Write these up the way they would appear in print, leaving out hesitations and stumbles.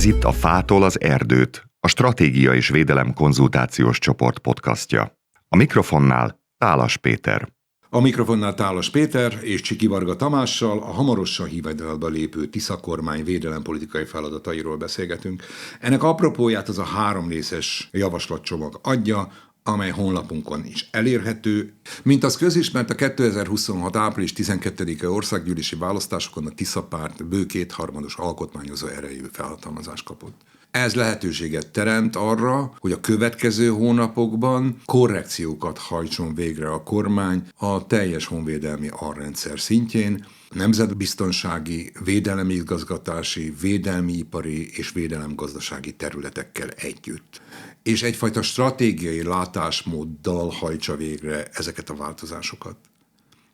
itt a Fától az erdőt, a Stratégia és Védelem Konzultációs Csoport podcastja. A mikrofonnál Tálas Péter. A mikrofonnál Tálas Péter és Csiki Varga Tamással a hamarosan hivatalba lépő Tisza kormány védelempolitikai feladatairól beszélgetünk. Ennek apropóját az a 3 részes javaslatcsomag adja, amely honlapunkon is elérhető. Mint az közismert, a 2026. április 12-e országgyűlési választásokon a Tisza párt bő 2/3 alkotmányozó erejű felhatalmazást kapott. Ez lehetőséget teremt arra, hogy a következő hónapokban korrekciókat hajtson végre a kormány a teljes honvédelmi alrendszer szintjén, nemzetbiztonsági, védelemi igazgatási, védelmi ipari és védelemgazdasági területekkel együtt. És egyfajta stratégiai látásmóddal hajtsa végre ezeket a változásokat.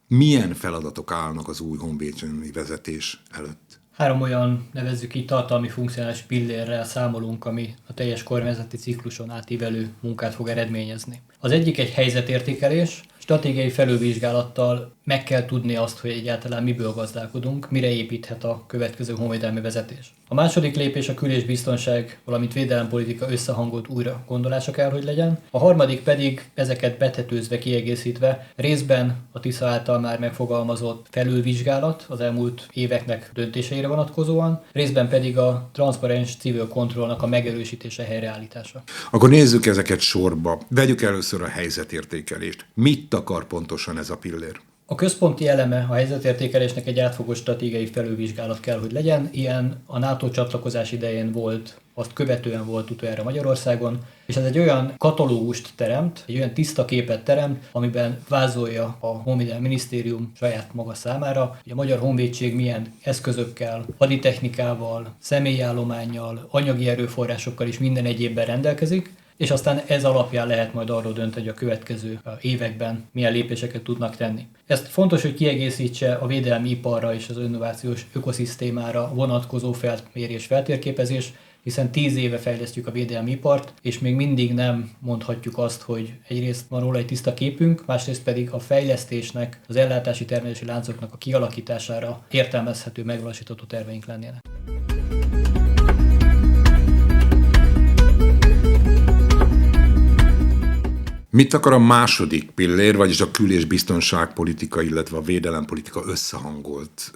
Milyen feladatok állnak az új honvédelmi vezetés előtt? 3 olyan, nevezzük így, tartalmi funkcionális pillérrel számolunk, ami a teljes kormányzati cikluson átívelő munkát fog eredményezni. Az egyik egy helyzetértékelés, stratégiai felülvizsgálattal meg kell tudni azt, hogy egyáltalán miből gazdálkodunk, mire építhet a következő honvédelmi vezetés. A második lépés a kül- és biztonság, valamint védelempolitika összehangolt újra gondolása kell, hogy legyen. A harmadik pedig ezeket betetőzve, kiegészítve részben a Tisza által már megfogalmazott felülvizsgálat az elmúlt éveknek döntéseire vonatkozóan, részben pedig a transzparens civil kontrollnak a megerősítése, helyreállítása. Akkor nézzük ezeket sorba. Vegyük először a helyzetértékelést. Mit akar pontosan ez a pillér? A központi eleme a helyzetértékelésnek egy átfogó stratégiai felülvizsgálat kell, hogy legyen. Ilyen a NATO csatlakozás idején volt, azt követően volt utoljára Magyarországon, és ez egy olyan katalógust teremt, egy olyan tiszta képet teremt, amiben vázolja a Honvédelmi Minisztérium saját maga számára, hogy a Magyar Honvédség milyen eszközökkel, haditechnikával, személyállománnyal, anyagi erőforrásokkal és minden egyébben rendelkezik, és aztán ez alapján lehet majd arról dönteni, hogy a következő években milyen lépéseket tudnak tenni. Ezt fontos, hogy kiegészítse a védelmi iparra és az innovációs ökoszisztémára vonatkozó felmérés, feltérképezés, hiszen 10 éve fejlesztjük a védelmi ipart, és még mindig nem mondhatjuk azt, hogy egyrészt van róla egy tiszta képünk, másrészt pedig a fejlesztésnek, az ellátási termelési láncoknak a kialakítására értelmezhető, megvalósítható terveink lennének. Mit akar a második pillér, vagyis a kül- és biztonságpolitika, illetve a védelempolitika összehangolt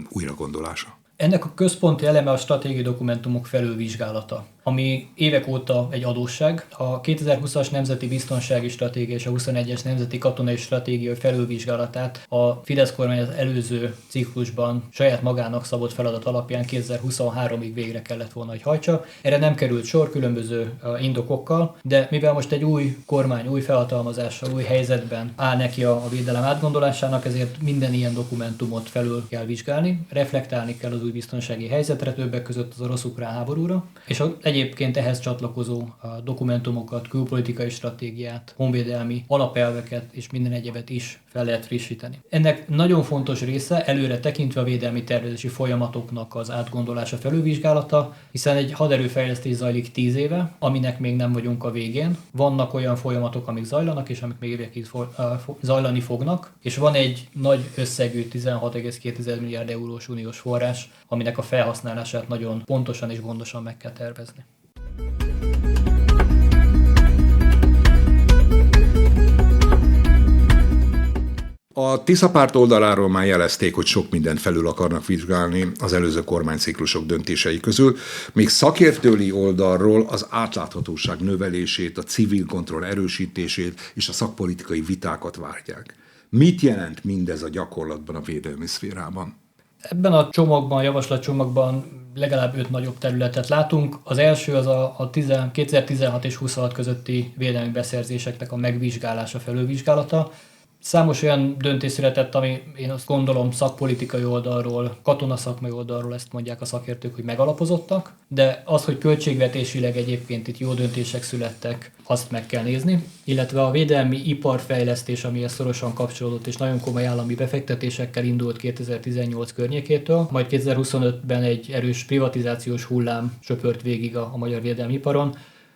újragondolása? Ennek a központi eleme a stratégiai dokumentumok felülvizsgálata, ami évek óta egy adósság. A 2020-as Nemzeti Biztonsági Stratégia és a 21-es Nemzeti Katonai Stratégia felülvizsgálatát a Fidesz kormány az előző ciklusban saját magának szabott feladat alapján 2023-ig végre kellett volna, hogy hajtsa. Erre nem került sor különböző indokokkal, de mivel most egy új kormány, új felhatalmazással, új helyzetben áll neki a védelem átgondolásának, ezért minden ilyen dokumentumot felül kell vizsgálni, reflektálni kell az új biztonsági helyzetre, többek között az orosz-ukrán háborúra, és egyébként ehhez csatlakozó dokumentumokat, külpolitikai stratégiát, honvédelmi alapelveket és minden egyebet is fel lehet frissíteni. Ennek nagyon fontos része előre tekintve a védelmi tervezési folyamatoknak az átgondolása, felülvizsgálata, hiszen egy haderőfejlesztés zajlik 10 éve, aminek még nem vagyunk a végén. Vannak olyan folyamatok, amik zajlanak, és amik még évekig zajlani fognak, és van egy nagy összegű 16,2 milliárd eurós uniós forrás, aminek a felhasználását nagyon pontosan és gondosan meg kell tervezni. A Tisza párt oldaláról már jelezték, hogy sok mindent felül akarnak vizsgálni az előző kormányciklusok döntései közül, még szakértői oldalról az átláthatóság növelését, a civil kontroll erősítését és a szakpolitikai vitákat várják. Mit jelent mindez a gyakorlatban a védelmi szférában? Ebben a csomagban, a javaslatcsomagban legalább 5 nagyobb területet látunk. Az első az a 2016 és 26 közötti védelmi beszerzéseknek a megvizsgálása, felülvizsgálata. Számos olyan döntés született, ami én azt gondolom szakpolitikai oldalról, katonaszakmai oldalról ezt mondják a szakértők, hogy megalapozottak, de az, hogy költségvetésileg egyébként itt jó döntések születtek, azt meg kell nézni, illetve a védelmi iparfejlesztés, amihez szorosan kapcsolódott és nagyon komoly állami befektetésekkel indult 2018 környékétől, majd 2025-ben egy erős privatizációs hullám söpört végig a magyar védelmi iparon.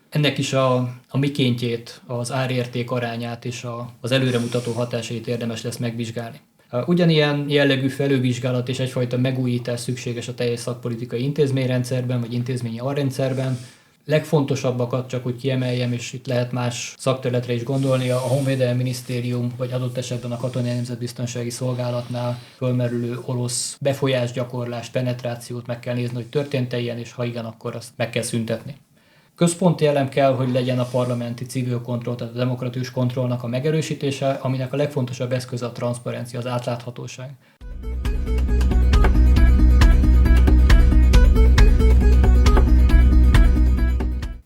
Ennek is a mikéntjét, az árérték arányát és az előremutató hatásait érdemes lesz megvizsgálni. Ugyanilyen jellegű felülvizsgálat és egyfajta megújítás szükséges a teljes szakpolitikai intézményrendszerben, vagy intézményi alrendszerben. Legfontosabbakat csak úgy kiemeljem, és itt lehet más szakterületre is gondolni, a Honvédelmi Minisztérium, vagy adott esetben a Katonai Nemzetbiztonsági Szolgálatnál fölmerülő orosz befolyásgyakorlást, penetrációt meg kell nézni, hogy történt-e ilyen, és ha igen, akkor azt meg kell szüntetni. Központi elem kell, hogy legyen a parlamenti civil kontroll, tehát a demokratikus kontrollnak a megerősítése, aminek a legfontosabb eszköze a transzparencia, az átláthatóság.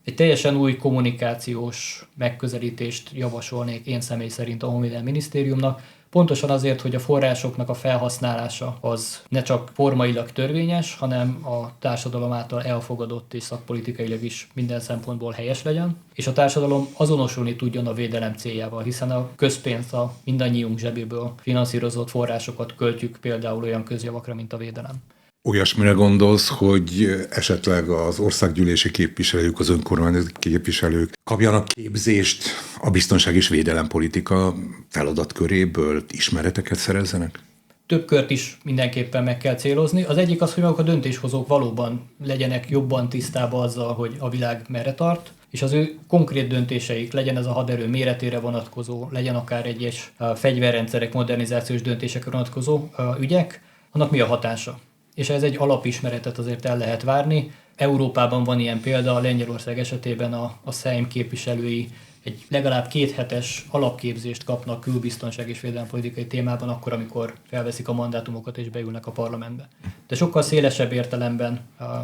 Egy teljesen új kommunikációs megközelítést javasolnék én személy szerint a Honvédelmi Minisztériumnak, pontosan azért, hogy a forrásoknak a felhasználása az ne csak formailag törvényes, hanem a társadalom által elfogadott és szakpolitikailag is minden szempontból helyes legyen, és a társadalom azonosulni tudjon a védelem céljával, hiszen a közpénzt, a mindannyiunk zsebéből finanszírozott forrásokat költjük például olyan közjavakra, mint a védelem. Olyasmire gondolsz, hogy esetleg az országgyűlési képviselők, az önkormányzati képviselők kapjanak képzést a biztonság és védelempolitika feladatköréből, ismereteket szerezzenek? Több kört is mindenképpen meg kell célozni. Az egyik az, hogy maguk a döntéshozók valóban legyenek jobban tisztában azzal, hogy a világ merre tart, és az ő konkrét döntéseik, legyen ez a haderő méretére vonatkozó, legyen akár egyes fegyverrendszerek modernizációs döntésekre vonatkozó ügyek, annak mi a hatása. És ez egy alapismeretet azért el lehet várni. Európában van ilyen példa, Lengyelország esetében a Szejm képviselői egy legalább 2 hetes alapképzést kapnak külbiztonság és védelempolitikai témában, akkor, amikor felveszik a mandátumokat és beülnek a parlamentbe. De sokkal szélesebb értelemben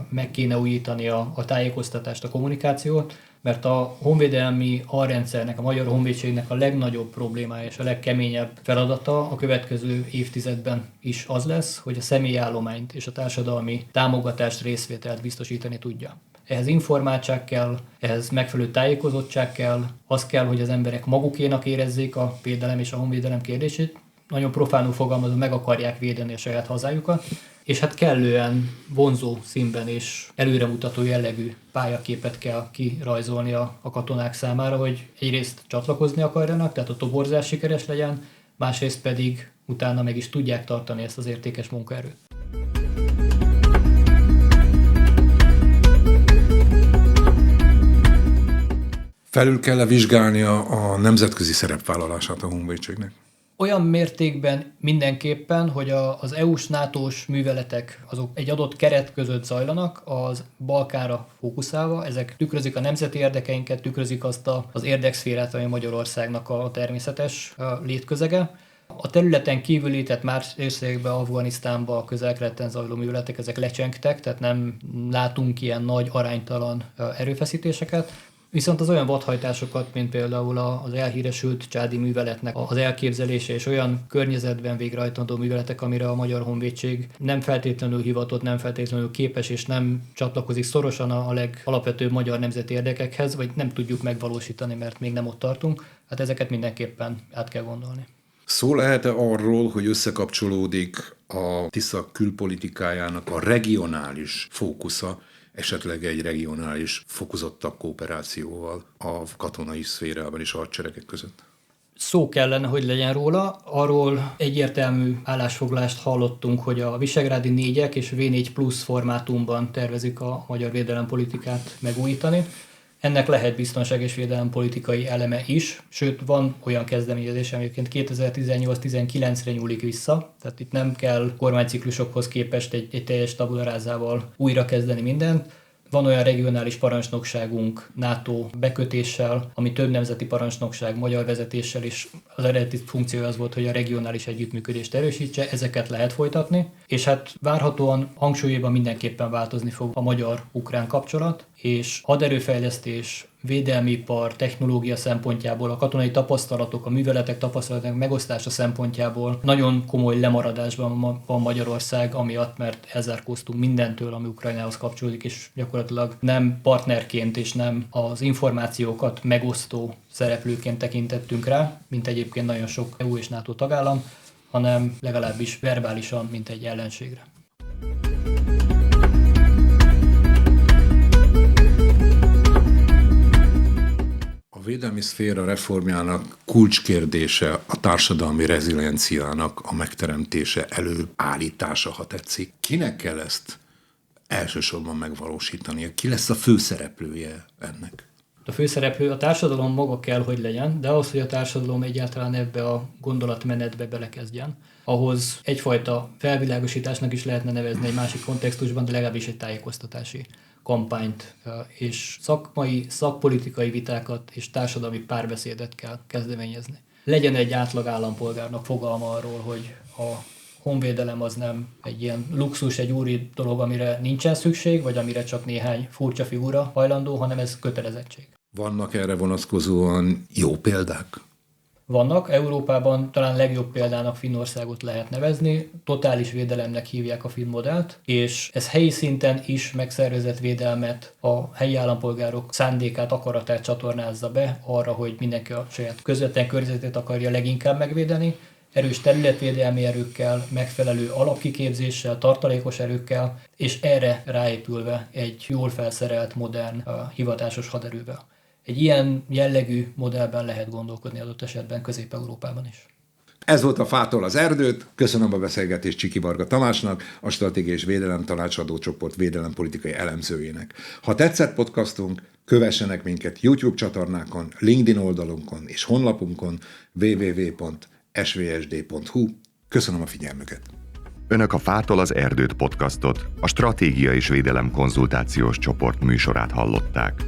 meg kéne újítani a tájékoztatást, a kommunikációt, mert a honvédelmi alrendszernek, a Magyar Honvédségnek a legnagyobb problémája és a legkeményebb feladata a következő évtizedben is az lesz, hogy a személyállományt és a társadalmi támogatást, részvételt biztosítani tudja. Ehhez informáltság kell, ehhez megfelelő tájékozottság kell, az kell, hogy az emberek magukénak érezzék a védelem és a honvédelem kérdését, nagyon profánul fogalmazva meg akarják védeni a saját hazájukat, és hát kellően vonzó színben és előremutató jellegű pályaképet kell kirajzolni a katonák számára, hogy egyrészt csatlakozni akarjanak, tehát a toborzás sikeres legyen, másrészt pedig utána meg is tudják tartani ezt az értékes munkaerőt. Felül kell vizsgálni a nemzetközi szerepvállalását a honvédségnek? Olyan mértékben mindenképpen, hogy az EU-s, NATO-s műveletek azok egy adott keret között zajlanak, az Balkánra fókuszálva, ezek tükrözik a nemzeti érdekeinket, tükrözik azt az érdekszférát, ami Magyarországnak a természetes létközege. A területen kívüli, tehát más részekben, Afganisztánban, a közel-keleten zajló műveletek, ezek lecsengtek, tehát nem látunk ilyen nagy aránytalan erőfeszítéseket. Viszont az olyan vadhajtásokat, mint például az elhíresült csádi műveletnek az elképzelése és olyan környezetben végrehajtandó műveletek, amire a Magyar Honvédség nem feltétlenül hivatott, nem feltétlenül képes és nem csatlakozik szorosan a legalapvetőbb magyar nemzeti érdekekhez, vagy nem tudjuk megvalósítani, mert még nem ott tartunk, hát ezeket mindenképpen át kell gondolni. Szó lehet-e arról, hogy összekapcsolódik a Tisza külpolitikájának a regionális fókusza, esetleg egy regionális fokozottabb kooperációval a katonai szférában és a hadseregek között? Szó kellene, hogy legyen róla. Arról egyértelmű állásfoglalást hallottunk, hogy a Visegrádi 4-ek és V4 plusz formátumban tervezik a magyar védelempolitikát megújítani. Ennek lehet biztonság és védelempolitikai eleme is, sőt van olyan kezdeményezés, egyébként 2018-19-re nyúlik vissza, tehát itt nem kell kormányciklusokhoz képest egy teljes tabularázával újra kezdeni mindent. Van olyan regionális parancsnokságunk NATO bekötéssel, ami több nemzeti parancsnokság magyar vezetéssel, és az eredeti funkciója az volt, hogy a regionális együttműködést erősítse, ezeket lehet folytatni, és hát várhatóan hangsúlyában mindenképpen változni fog a magyar-ukrán kapcsolat, és haderőfejlesztés, védelmi ipar, technológia szempontjából, a katonai tapasztalatok, a műveletek tapasztalatok megosztása szempontjából nagyon komoly lemaradásban van Magyarország, amiatt, mert elzárkóztunk mindentől, ami Ukrajnához kapcsolódik, és gyakorlatilag nem partnerként és nem az információkat megosztó szereplőként tekintettünk rá, mint egyébként nagyon sok EU és NATO tagállam, hanem legalábbis verbálisan, mint egy ellenségre. védelmi szféra reformjának kulcskérdése a társadalmi rezilienciának a megteremtése, előállítása, ha tetszik. Kinek kell ezt elsősorban megvalósítania? Ki lesz a főszereplője ennek? A főszereplő a társadalom maga kell, hogy legyen, de ahhoz, hogy a társadalom egyáltalán ebbe a gondolatmenetbe belekezdjen, ahhoz egyfajta felvilágosításnak is lehetne nevezni egy másik kontextusban, de legalábbis egy tájékoztatási kampányt és szakmai, szakpolitikai vitákat és társadalmi párbeszédet kell kezdeményezni. Legyen egy átlag állampolgárnak fogalma arról, hogy a honvédelem az nem egy ilyen luxus, egy úri dolog, amire nincsen szükség, vagy amire csak néhány furcsa figura hajlandó, hanem ez kötelezettség. Vannak erre vonatkozóan jó példák? Vannak. Európában talán legjobb példának Finnországot lehet nevezni. Totális védelemnek hívják a finn modellt, és ez helyi szinten is megszervezett védelmet, a helyi állampolgárok szándékát, akaratát csatornázza be arra, hogy mindenki a saját közvetlen környezetét akarja leginkább megvédeni, erős területvédelmi erőkkel, megfelelő alapkiképzéssel, tartalékos erőkkel, és erre ráépülve egy jól felszerelt, modern, hivatásos haderővel. Egy ilyen jellegű modellben lehet gondolkodni adott esetben Közép-Európában is. Ez volt a Fától az erdőt. Köszönöm a beszélgetést Csiki Varga Tamásnak, a Stratégiai és Védelem Tanácsadó Csoport védelempolitikai elemzőjének. Ha tetszett podcastunk, kövessenek minket YouTube csatornákon, LinkedIn oldalunkon és honlapunkon www.svsd.hu. Köszönöm a figyelmüket! Önök a Fától az erdőt podcastot, a Stratégia és Védelem Konzultációs Csoport műsorát hallották.